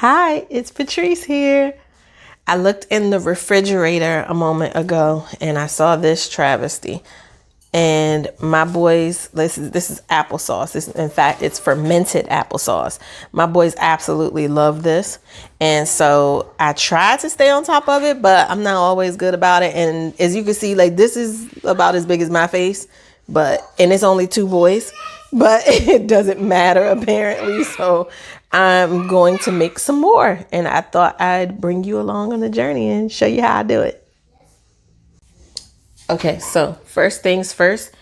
Hi, it's Patrice here. I looked in the refrigerator a moment ago and I saw this travesty. And my boys, this is applesauce. In fact, it's fermented applesauce. My boys absolutely love this. And so I tried to stay on top of it, but I'm not always good about it. And as you can see, like this is about as big as my face, and it's only two boys, but it doesn't matter apparently. So I'm going to make some more. And I thought I'd bring you along on the journey and show you how I do it. Okay, so first things first,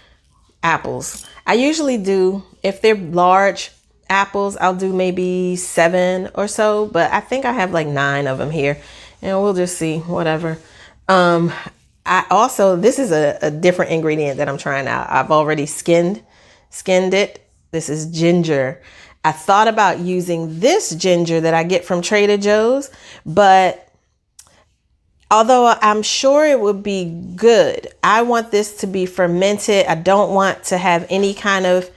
apples. I usually do, if they're large apples, I'll do maybe 7 or so, but I think I have like 9 of them here and we'll just see, whatever. This is a different ingredient that I'm trying out. I've already skinned it. This is ginger. I thought about using this ginger that I get from Trader Joe's, but although I'm sure it would be good, I want this to be fermented. I don't want to have any kind of,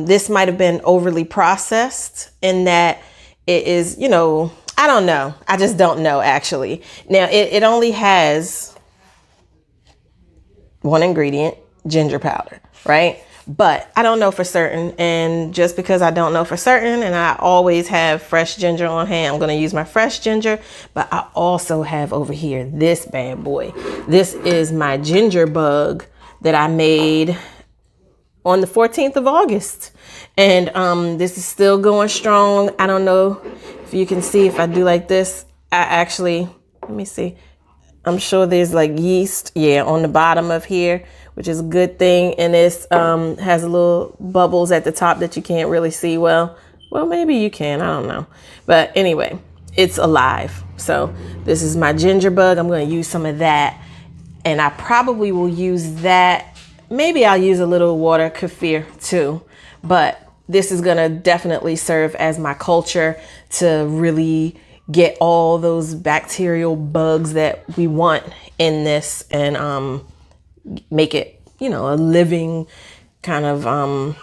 this might have been overly processed in that it is, I don't know. I just don't know actually. Now it only has one ingredient, ginger powder, right? But I don't know for certain. And just because I don't know for certain, and I always have fresh ginger on hand, I'm going to use my fresh ginger. But I also have over here this bad boy. This is my ginger bug that I made on the 14th of August. And this is still going strong. I don't know if you can see if I do like this. Let me see. I'm sure there's like yeast, on the bottom of here, which is a good thing. And this has a little bubbles at the top that you can't really see well. Well, maybe you can, I don't know. But anyway, it's alive. So this is my ginger bug. I'm going to use some of that. And I probably will use that. Maybe I'll use a little water kefir too. But this is going to definitely serve as my culture to really get all those bacterial bugs that we want in this and make it, a living kind of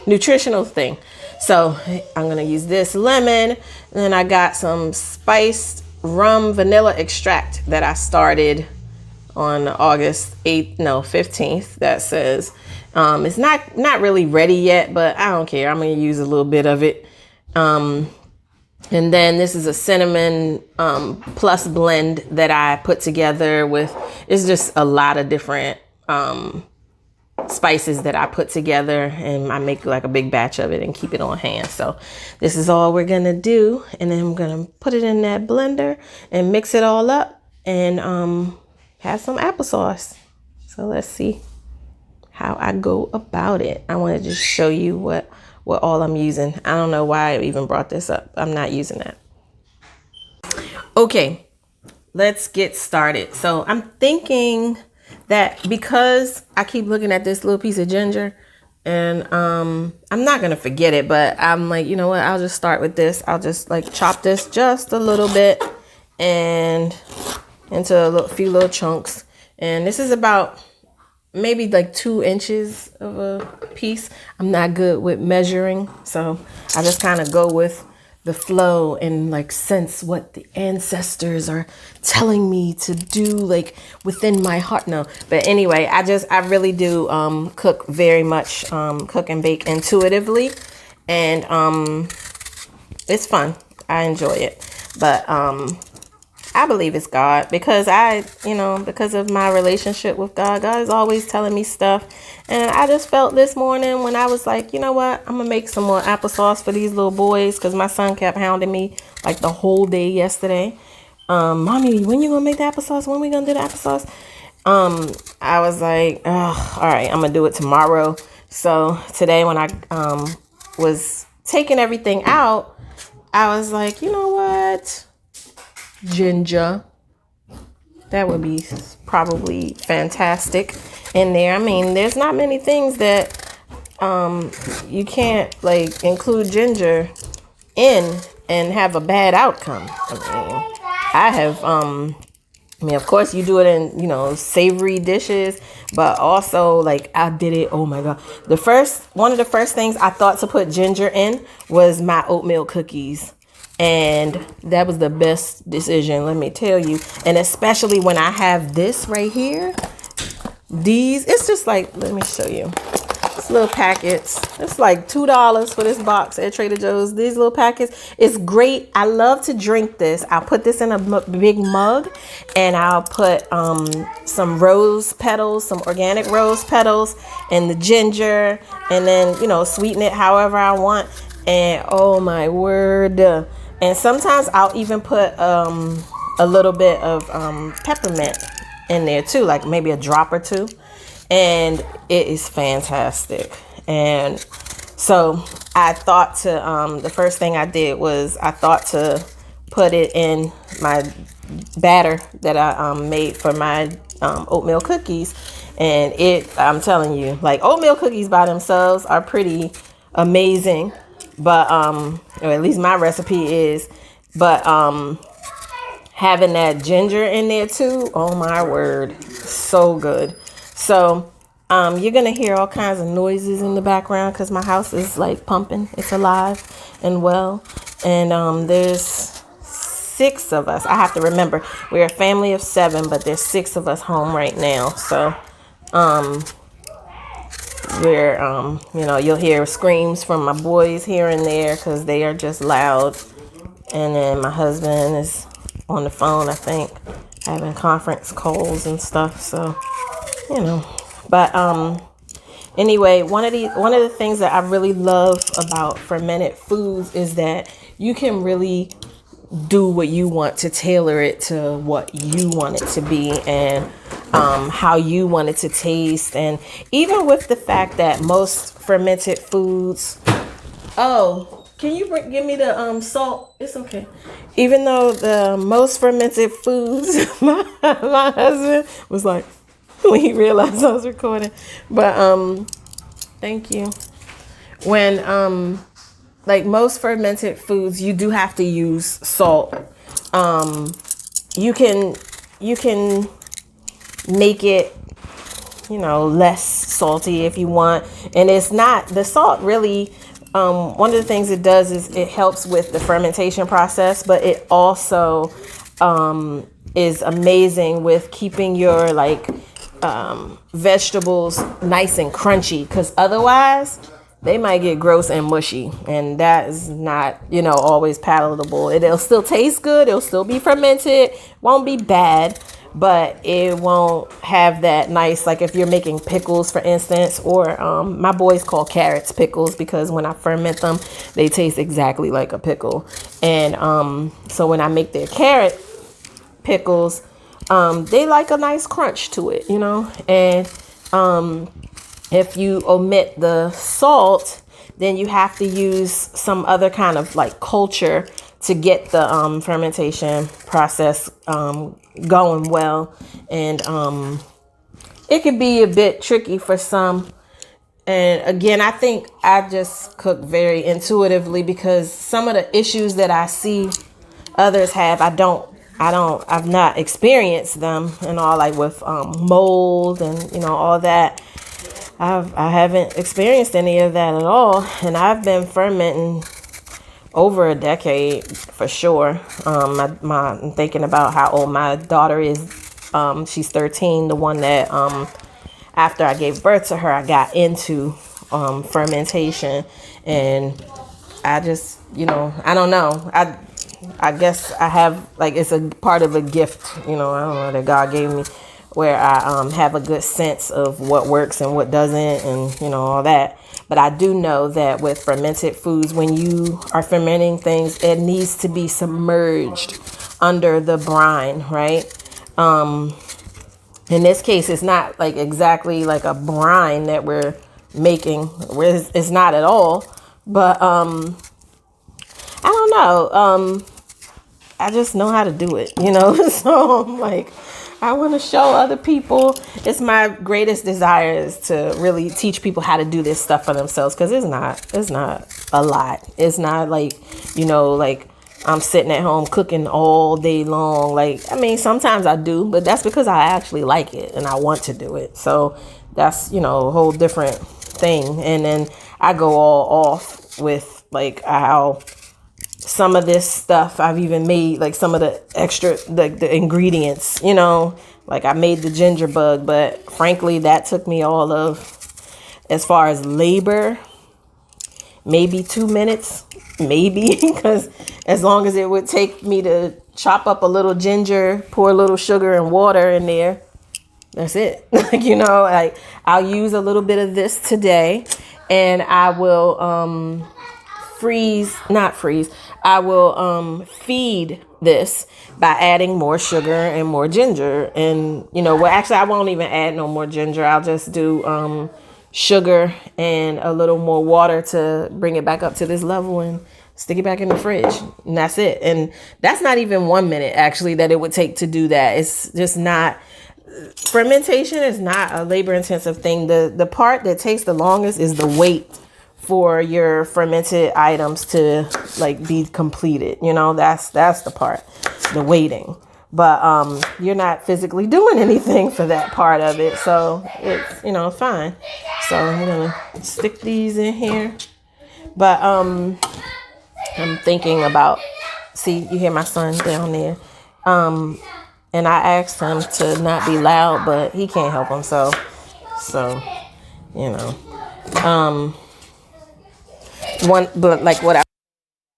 nutritional thing. So I'm going to use this lemon. And then I got some spiced rum vanilla extract that I started on August 15th. That says it's not really ready yet, but I don't care. I'm going to use a little bit of it. And then this is a cinnamon plus blend that I put together with, it's just a lot of different spices that I put together, and I make like a big batch of it and keep it on hand. So this is all we're gonna do, and then I'm gonna put it in that blender and mix it all up and have some applesauce. So let's see how I go about it. I want to just show you what all I'm using. I don't know why I even brought this up. I'm not using that. Okay, let's get started. So I'm thinking that because I keep looking at this little piece of ginger and I'm not going to forget it, but I'm like, you know what? I'll just start with this. I'll just like chop this just a little bit and into a few little chunks. And this is about maybe like 2 inches of a piece. I'm not good with measuring, so I just kind of go with the flow and like sense what the ancestors are telling me to do, like within my heart. No, but anyway, I really do cook very much, cook and bake intuitively, and it's fun. I enjoy it, but I believe it's God because because of my relationship with God. God is always telling me stuff. And I just felt this morning when I was like, you know what? I'm going to make some more applesauce for these little boys because my son kept hounding me like the whole day yesterday. Mommy, when you going to make the applesauce? When we going to do the applesauce? I was like, oh, all right, I'm going to do it tomorrow. So today when I was taking everything out, I was like, you know what? Ginger, that would be probably fantastic in there. I mean, there's not many things that you can't like include ginger in and have a bad outcome. Of course you do it in, savory dishes, but also like I did it. Oh my God. One of the first things I thought to put ginger in was my oatmeal cookies. And that was the best decision, let me tell you. And especially when I have this right here, it's just like, let me show you. It's little packets. It's like $2 for this box at Trader Joe's. These little packets. It's great. I love to drink this. I'll put this in a big mug, and I'll put some rose petals, some organic rose petals, and the ginger, and then, you know, sweeten it however I want. And oh my word. And sometimes I'll even put a little bit of peppermint in there too, like maybe a drop or two. And it is fantastic. And so I thought to, the first thing I did was I thought to put it in my batter that I made for my oatmeal cookies. And I'm telling you, like, oatmeal cookies by themselves are pretty amazing. But, or at least my recipe is, but having that ginger in there too, oh my word, so good. So you're going to hear all kinds of noises in the background because my house is like pumping. It's alive and well. And there's 6 of us. I have to remember, we're a family of 7, but there's 6 of us home right now. So we're, you know, you'll hear screams from my boys here and there because they are just loud. And then my husband is on the phone, I think, having conference calls and stuff. So, you know, but anyway, one of the things that I really love about fermented foods is that you can really do what you want to tailor it to what you want it to be and how you want it to taste. And even with the fact that most fermented foods, can you give me the salt? It's okay. Even though the most fermented foods, my husband was like, when he realized I was recording. But thank you. When like most fermented foods, you do have to use salt. You can make it, you know, less salty if you want. And it's not, the salt really, one of the things it does is it helps with the fermentation process, but it also is amazing with keeping your like vegetables nice and crunchy, because otherwise they might get gross and mushy, and that is not, you know, always palatable. It'll still taste good, it'll still be fermented, won't be bad, but it won't have that nice, like if you're making pickles, for instance, or my boys call carrots pickles because when I ferment them, they taste exactly like a pickle. And so when I make their carrot pickles, they like a nice crunch to it, you know. And if you omit the salt, then you have to use some other kind of like culture to get the fermentation process going well. And it could be a bit tricky for some. And again, I think I just cook very intuitively because some of the issues that I see others have, I've not experienced them and all, like with mold and, you know, all that. I haven't experienced any of that at all. And I've been fermenting over a decade for sure. I'm thinking about how old my daughter is. She's 13, the one that after I gave birth to her, I got into fermentation. And I just, you know, I don't know. I guess I have, like, it's a part of a gift, you know, I don't know, that God gave me, where I have a good sense of what works and what doesn't, and, you know, all that. But I do know that with fermented foods, when you are fermenting things, it needs to be submerged under the brine, right? In this case, it's not like exactly like a brine that we're making. It's not at all. But I don't know. I just know how to do it, you know. So I'm like, I want to show other people. It's my greatest desire is to really teach people how to do this stuff for themselves, because it's not a lot. It's not like, you know, like I'm sitting at home cooking all day long. Like, I mean, sometimes I do, but that's because I actually like it and I want to do it. So that's, you know, a whole different thing. And then I go all off with like how some of this stuff I've even made, like some of the extra, the ingredients, you know, like I made the ginger bug, but frankly, that took me all of, as far as labor, maybe 2 minutes, maybe, because as long as it would take me to chop up a little ginger, pour a little sugar and water in there, that's it. Like, you know, like I'll use a little bit of this today, and I will I will feed this by adding more sugar and more ginger. And, you know, well, actually I won't even add no more ginger. I'll just do sugar and a little more water to bring it back up to this level and stick it back in the fridge. And that's it. And that's not even 1 minute actually that it would take to do that. It's just not, fermentation is not a labor intensive thing. The part that takes the longest is the wait for your fermented items to like be completed. You know, that's the part, the waiting. But you're not physically doing anything for that part of it, so it's, you know, fine. So I'm gonna stick these in here. But I'm thinking about, see, you hear my son down there, and I asked him to not be loud, but he can't help himself. So you know, but like what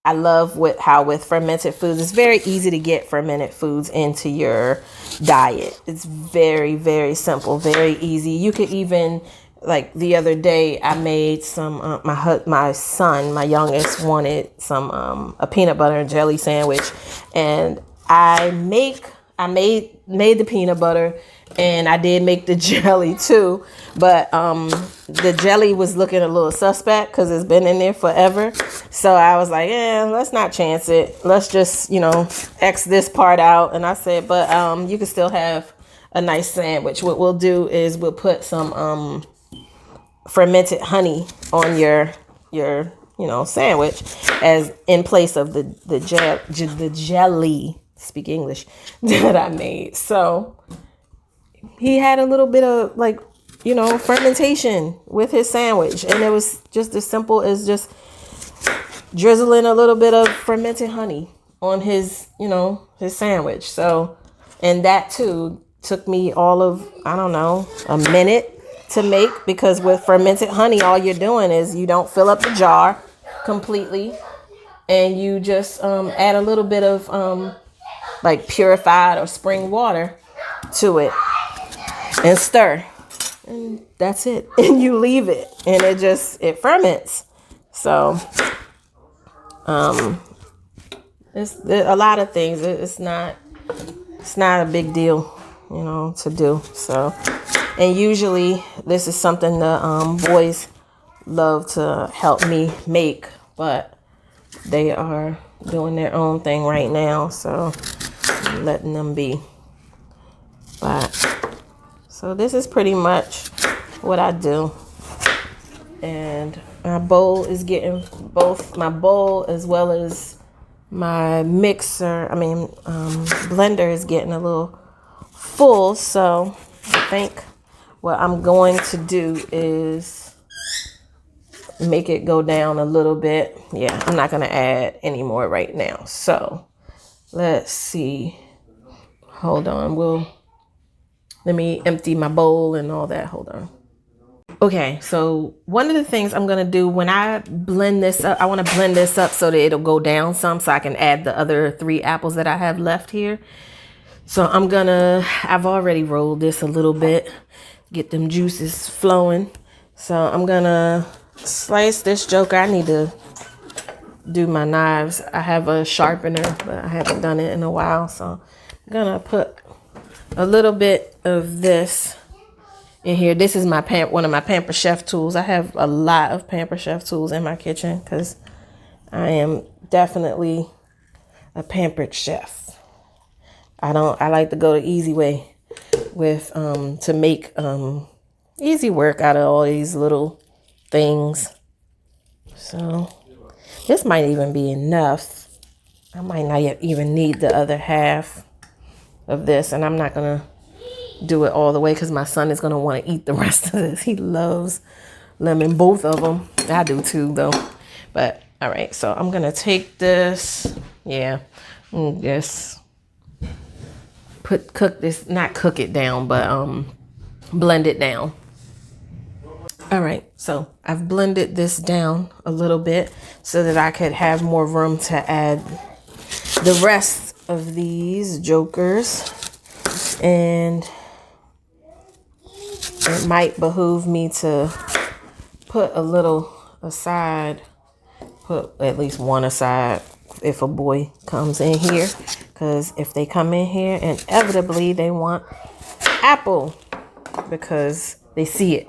I love with fermented foods, it's very easy to get fermented foods into your diet. It's very, very simple, very easy. You could even, like the other day, I made some, my son, my youngest, wanted some, a peanut butter and jelly sandwich. And I made the peanut butter, and I did make the jelly too. But the jelly was looking a little suspect because it's been in there forever. So I was like, let's not chance it. Let's just, you know, X this part out. And I said, but you can still have a nice sandwich. What we'll do is we'll put some fermented honey on your you know, sandwich as in place of the jelly, speak English, that I made. So he had a little bit of, like, you know, fermentation with his sandwich, and it was just as simple as just drizzling a little bit of fermented honey on his, you know, his sandwich. So, and that too took me all of, I don't know, a minute to make, because with fermented honey, all you're doing is you don't fill up the jar completely, and you just add a little bit of like purified or spring water to it and stir, and that's it. And you leave it, and it ferments. So it's a lot of things. It's not a big deal, you know, to do. So, and usually this is something the boys love to help me make, but they are doing their own thing right now, so I'm letting them be. But so this is pretty much what I do. And my bowl is getting, both my bowl as well as my blender is getting a little full. So I think what I'm going to do is make it go down a little bit. Yeah, I'm not going to add any more right now. So let's see. Hold on. Let me empty my bowl and all that. Hold on. Okay, so one of the things I'm going to do when I blend this up, I want to blend this up so that it'll go down some, so I can add the other 3 apples that I have left here. So I've already rolled this a little bit, get them juices flowing. So I'm going to slice this joker. I need to do my knives. I have a sharpener, but I haven't done it in a while. So I'm going to put a little bit of this in here. This is one of my Pamper Chef tools. I have a lot of Pamper Chef tools in my kitchen because I am definitely a pampered chef. I like to go the easy way with to make easy work out of all these little things. So this might even be enough. I might not even need the other half of this, and I'm not gonna do it all the way because my son is gonna want to eat the rest of this. He loves lemon, both of them. I do too, though. But All right, so I'm gonna take this, just not cook it down, but blend it down. All right, so I've blended this down a little bit so that I could have more room to add the rest of these jokers. And it might behoove me to put a little aside, put at least one aside if a boy comes in here. Because if they come in here, inevitably they want apple because they see it.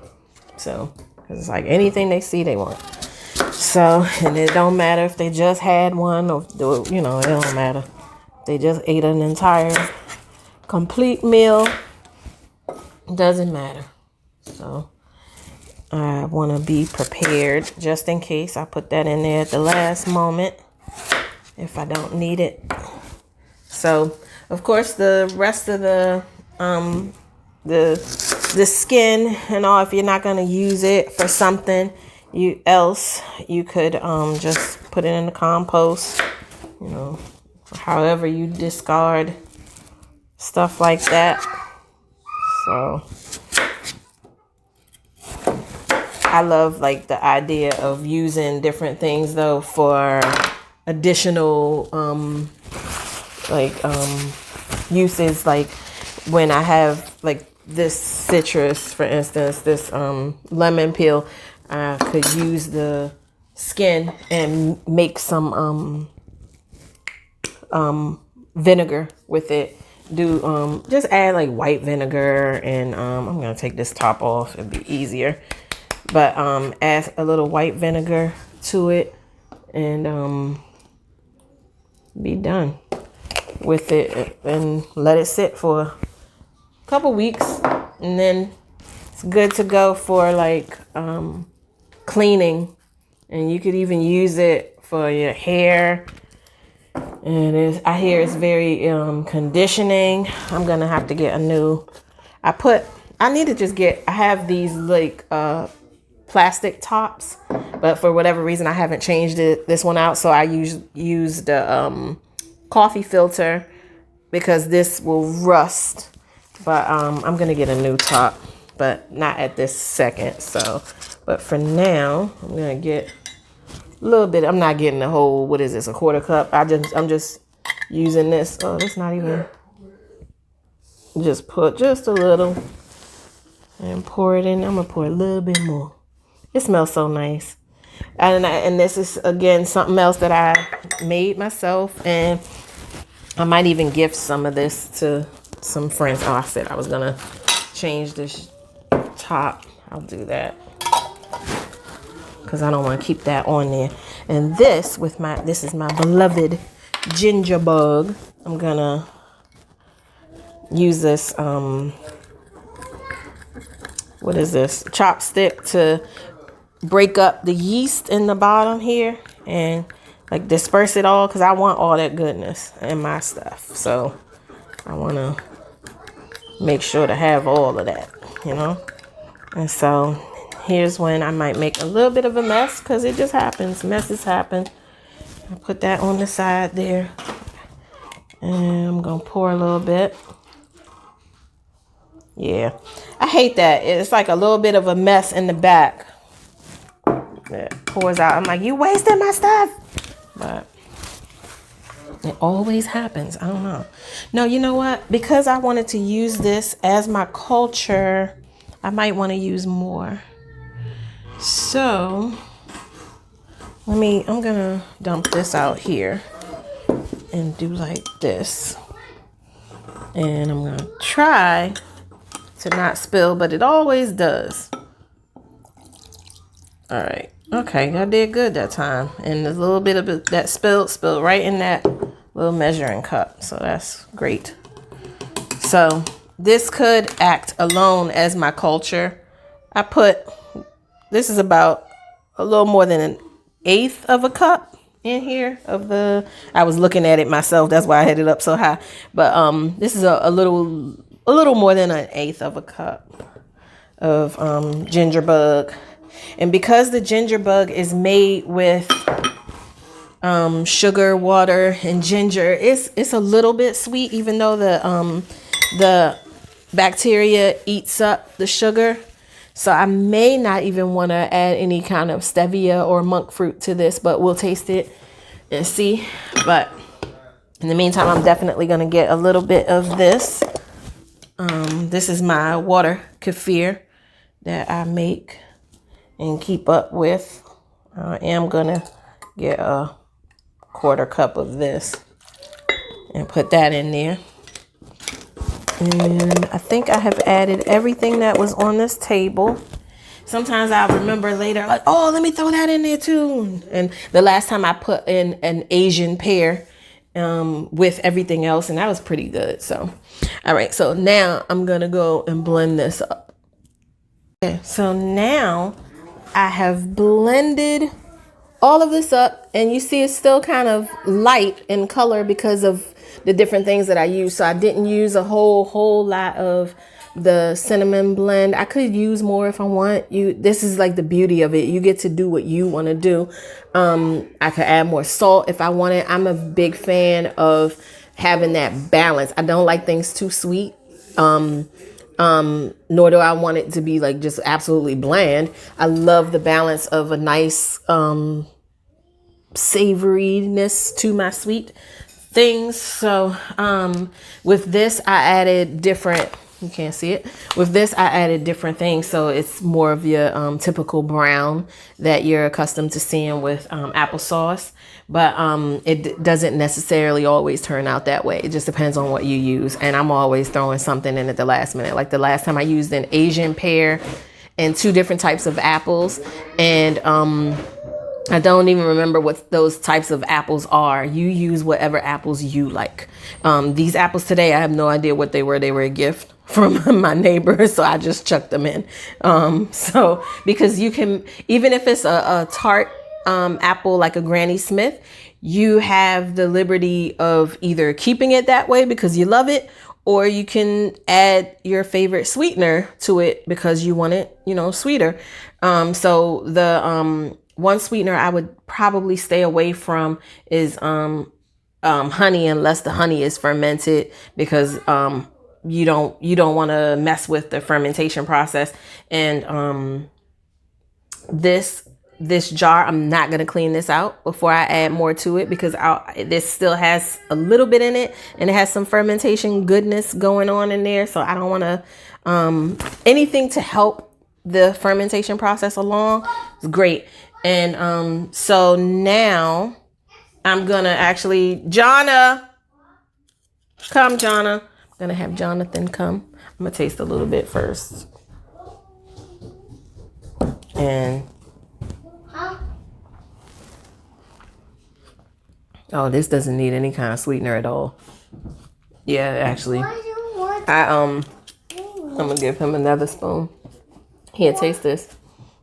So, because it's like anything they see, they want. So, and it don't matter if they just had one or, you know, it don't matter. They just ate an entire complete meal. Doesn't matter. So, I want to be prepared just in case. I put that in there at the last moment if I don't need it. So, of course, the rest of the skin and all, if you're not going to use it for something else, you could just put it in the compost, you know, however you discard stuff like that. So I love like the idea of using different things though for additional uses, like when I have like this citrus, for instance, this lemon peel, I could use the skin and make some vinegar with it. Just add like white vinegar, and I'm gonna take this top off, it'd be easier. But add a little white vinegar to it and be done with it, and let it sit for a couple weeks, and then it's good to go for like cleaning. And you could even use it for your hair, and I hear it's very conditioning. I'm gonna have to get a new, I have these like plastic tops, but for whatever reason I haven't changed this one out, so I use the coffee filter because this will rust. But I'm gonna get a new top, but not at this second. So, but for now, I'm gonna get a little bit. I'm not getting the whole, what is this, a quarter cup? I'm just using this. Oh, that's not even. Just put just a little and pour it in. I'm gonna pour a little bit more. It smells so nice. And this is again something else that I made myself, and I might even gift some of this to some friends. Oh, I said I was gonna change this top. I'll do that because I don't want to keep that on there. And this is my beloved ginger bug. I'm gonna use this what is this, chopstick to break up the yeast in the bottom here and like disperse it all, because I want all that goodness in my stuff. So I want to make sure to have all of that, you know. And so here's when I might make a little bit of a mess, because it just happens. Messes happen. I put that on the side there, and I'm gonna pour a little bit. Yeah, I hate that. It's like a little bit of a mess in the back that pours out. I'm like, you wasted my stuff. But it always happens. I don't know. No, you know what? Because I wanted to use this as my culture, I might want to use more. So I'm gonna dump this out here and do like this. And I'm gonna try to not spill, but it always does. All right. Okay, I did good that time. And a little bit of it that spilled right in that little measuring cup. So that's great. So this could act alone as my culture. This is about a little more than 1/8 of a cup in here I was looking at it myself. That's why I had it up so high. But this is a little more than 1/8 of a cup of ginger bug. And because the ginger bug is made with sugar, water, and ginger. It's a little bit sweet, even though the bacteria eats up the sugar. So I may not even want to add any kind of stevia or monk fruit to this, but we'll taste it and see. But in the meantime, I'm definitely going to get a little bit of this. This is my water kefir that I make and keep up with. I am going to get a 1/4 cup of this and put that in there. And I think I have added everything that was on this table. Sometimes I'll remember later, like, oh, let me throw that in there too. And the last time I put in an Asian pear with everything else, and that was pretty good. So, all right. So now I'm going to go and blend this up. Okay. So now I have blended all of this up, and you see it's still kind of light in color because of the different things that I use. So I didn't use a whole lot of the cinnamon blend. I could use more if I want. This is like the beauty of it. You get to do what you want to do. I could add more salt if I wanted. I'm a big fan of having that balance. I don't like things too sweet. Nor do I want it to be like just absolutely bland. I love the balance of a nice savoriness to my sweet things. So with this I added different, you can't see it, with this I added different things, so it's more of your typical brown that you're accustomed to seeing with applesauce, but it doesn't necessarily always turn out that way. It just depends on what you use, and I'm always throwing something in at the last minute. Like the last time I used an Asian pear and 2 different types of apples, and I don't even remember what those types of apples are. You use whatever apples you like. These apples today, I have no idea what they were. They were a gift from my neighbor, so I just chucked them in. So because you can, even if it's a tart apple like a Granny Smith, you have the liberty of either keeping it that way because you love it, or you can add your favorite sweetener to it because you want it, sweeter. So the one sweetener I would probably stay away from is honey, unless the honey is fermented, because you don't want to mess with the fermentation process. And this jar, I'm not going to clean this out before I add more to it, because this still has a little bit in it and it has some fermentation goodness going on in there. So I don't want to anything to help the fermentation process along is great. And so now I'm gonna actually, Jonna, I'm gonna have Jonathan come. I'm gonna taste a little bit first. And oh, this doesn't need any kind of sweetener at all. Yeah, actually, I'm gonna give him another spoon. Here, taste this.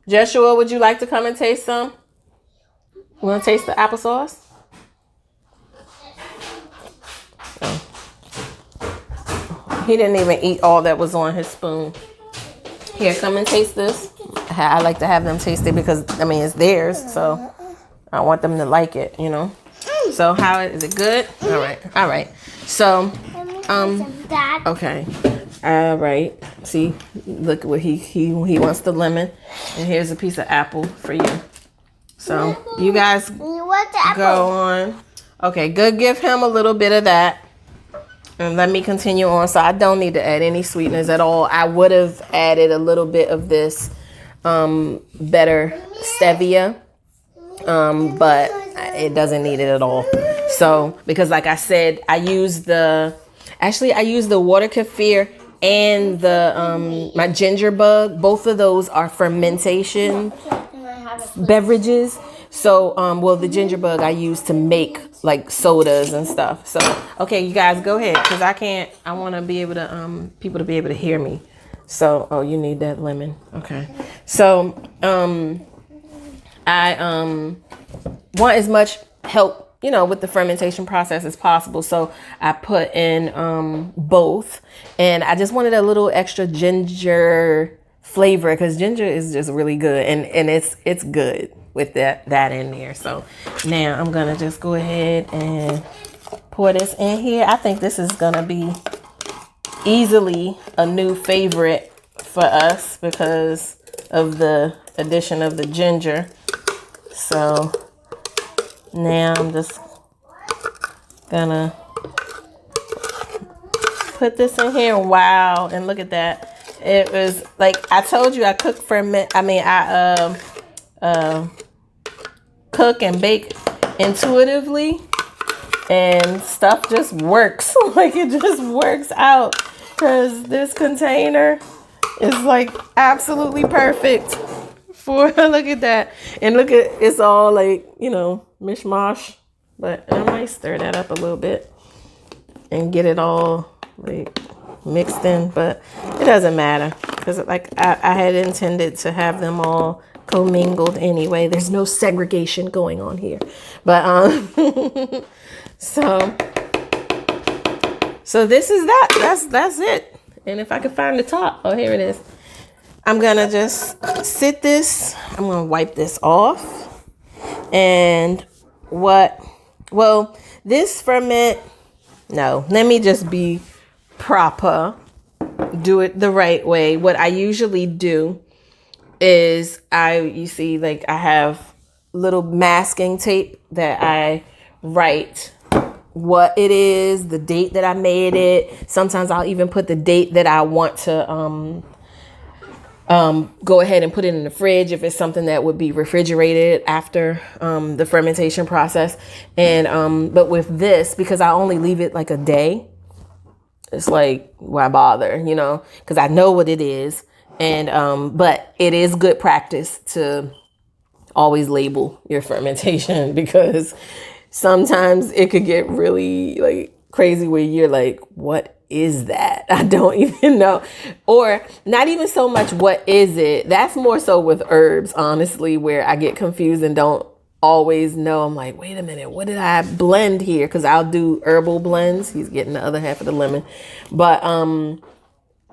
Joshua, would you like to come and taste some? You want to taste the applesauce? Oh. He didn't even eat all that was on his spoon. Here, come and taste this. I like to have them taste it because, it's theirs. So I want them to like it, So how is it good? All right. So, okay. All right. See, look what he wants, the lemon, and here's a piece of apple for you. So you guys go on. Okay, good. Give him a little bit of that, and let me continue on. So I don't need to add any sweeteners at all. I would have added a little bit of this better stevia, but it doesn't need it at all. So because, like I said, I use the water kefir and the my ginger bug. Both of those are fermentation beverages. So the ginger bug I use to make like sodas and stuff. So okay, you guys go ahead, because I want to be able to people to be able to hear me. So you need that lemon. Okay. So I want as much help with the fermentation process as possible. So I put in both, and I just wanted a little extra ginger flavor, because ginger is just really good, and it's good with that in there. So now I'm gonna just go ahead and pour this in here. I think this is gonna be easily a new favorite for us because of the addition of the ginger. So now I'm just gonna put this in here. Wow, and look at that. It was like I told you, I cook cook and bake intuitively, and stuff just works. Like it just works out, because this container is like absolutely perfect for look at that. And look at, it's all like, mishmash, but I might stir that up a little bit and get it all like mixed in, but it doesn't matter, because like I had intended to have them all commingled anyway. There's no segregation going on here, but so this is that's it. And if I could find the top, oh, here it is. I'm gonna just sit this, I'm gonna wipe this off. And this ferment, no, let me just be proper, do it the right way. What I usually do is I have little masking tape that I write what it is, the date that I made it. Sometimes I'll even put the date that I want to go ahead and put it in the fridge if it's something that would be refrigerated after the fermentation process. And but with this, because I only leave it like a day, it's like, why bother, because I know what it is. And but it is good practice to always label your fermentation, because sometimes it could get really like crazy where you're like, what is that? I don't even know. Or not even so much what is it. That's more so with herbs, honestly, where I get confused and don't always know. I'm like, wait a minute, what did I blend here? Because I'll do herbal blends. He's getting the other half of the lemon. But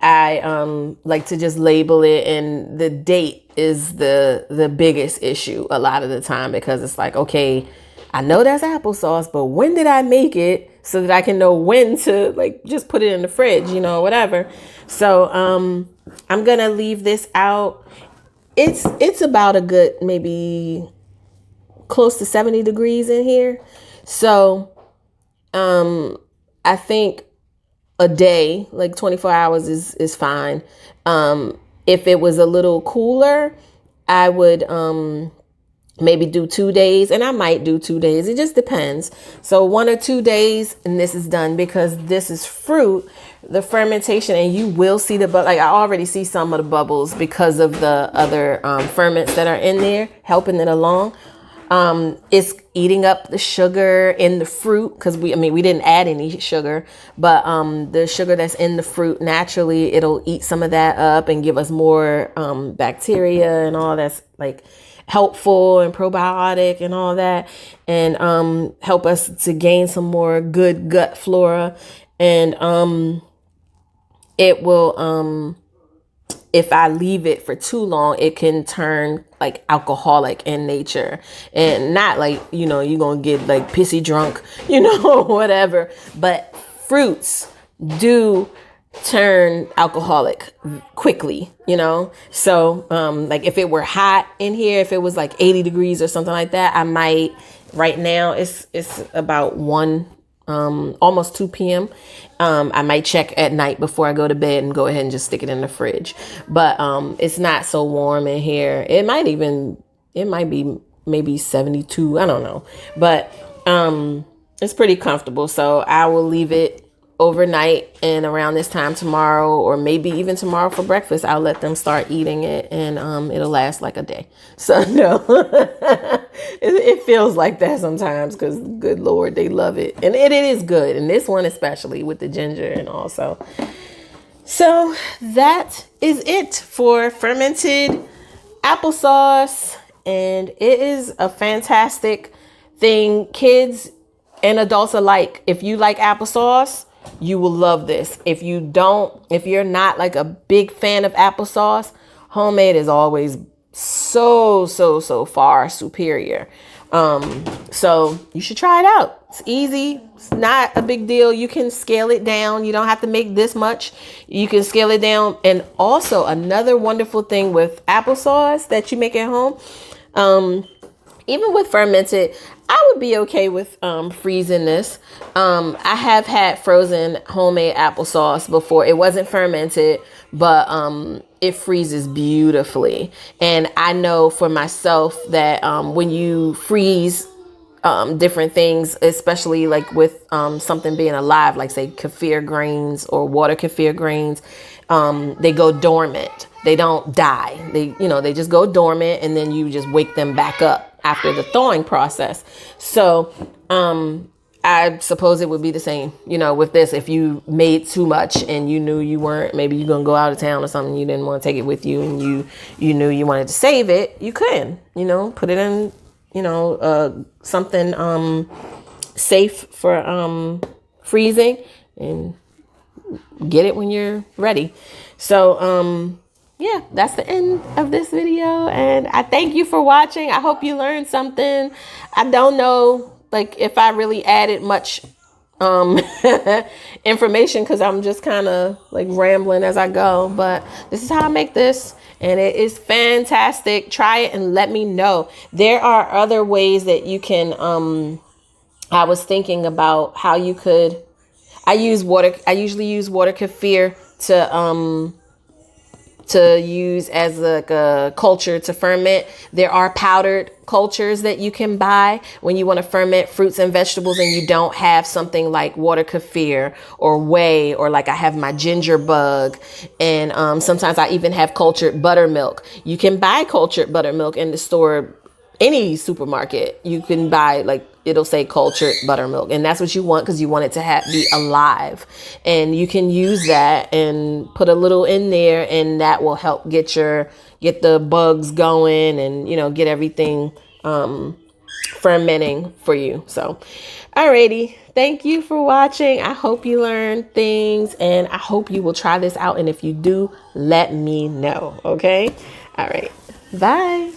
I like to just label it, and the date is the biggest issue a lot of the time, because it's like, okay, I know that's applesauce, but when did I make it, so that I can know when to like just put it in the fridge, whatever. So I'm gonna leave this out. It's about a good maybe close to 70 degrees in here. So I think a day, like 24 hours is fine. If it was a little cooler, I would maybe do 2 days, and I might do 2 days. It just depends. So 1 or 2 days, and this is done, because this is fruit, the fermentation, and you will see like I already see some of the bubbles because of the other ferments that are in there helping it along. It's eating up the sugar in the fruit, because we didn't add any sugar, but the sugar that's in the fruit, naturally it'll eat some of that up and give us more bacteria and all that's like helpful, and probiotic and all that, and help us to gain some more good gut flora. And it will if I leave it for too long, it can turn like alcoholic in nature, and not like, you're going to get like pissy drunk, whatever. But fruits do turn alcoholic quickly, So like if it were hot in here, if it was like 80 degrees or something like that, I might, right now it's about 1 almost 2 p.m. I might check at night before I go to bed and go ahead and just stick it in the fridge. But it's not so warm in here. It might be maybe 72. I don't know. But it's pretty comfortable. So I will leave it overnight, and around this time tomorrow, or maybe even tomorrow for breakfast, I'll let them start eating it, and it'll last like a day. So no, it feels like that sometimes, because good Lord, they love it, and it is good, and this one especially with the ginger and also. So that is it for fermented applesauce, and it is a fantastic thing, kids and adults alike. If you like applesauce, you will love this. If you're not like a big fan of applesauce, homemade is always so far superior. So you should try it out. It's easy. It's not a big deal. You can scale it down. You don't have to make this much. You can scale it down. And also another wonderful thing with applesauce that you make at home, even with fermented, I would be okay with freezing this. I have had frozen homemade applesauce before. It wasn't fermented, but it freezes beautifully. And I know for myself that when you freeze different things, especially like with something being alive, like say kefir grains or water kefir grains, they go dormant. They don't die. They just go dormant, and then you just wake them back up after the thawing process. So I suppose it would be the same, with this. If you made too much and you knew you weren't, maybe you're going to go out of town or something, you didn't want to take it with you, and you knew you wanted to save it, you could, put it in, something safe for freezing, and get it when you're ready. So yeah, that's the end of this video, and I thank you for watching. I hope you learned something. I don't know if I really added much information, because I'm just kind of rambling as I go, but this is how I make this, and it is fantastic. Try it and let me know. There are other ways that you can I was thinking about how you could. I usually use water kefir to use as a culture to ferment. There are powdered cultures that you can buy when you want to ferment fruits and vegetables, and you don't have something like water kefir or whey, or I have my ginger bug, and sometimes I even have cultured buttermilk. You can buy cultured buttermilk in the store. Any supermarket, you can buy, it'll say cultured buttermilk, and that's what you want, because you want it to be alive. And you can use that and put a little in there, and that will help get the bugs going, and get everything fermenting for you. So alrighty, thank you for watching. I hope you learned things, and I hope you will try this out, and if you do, let me know. Okay, all right, bye.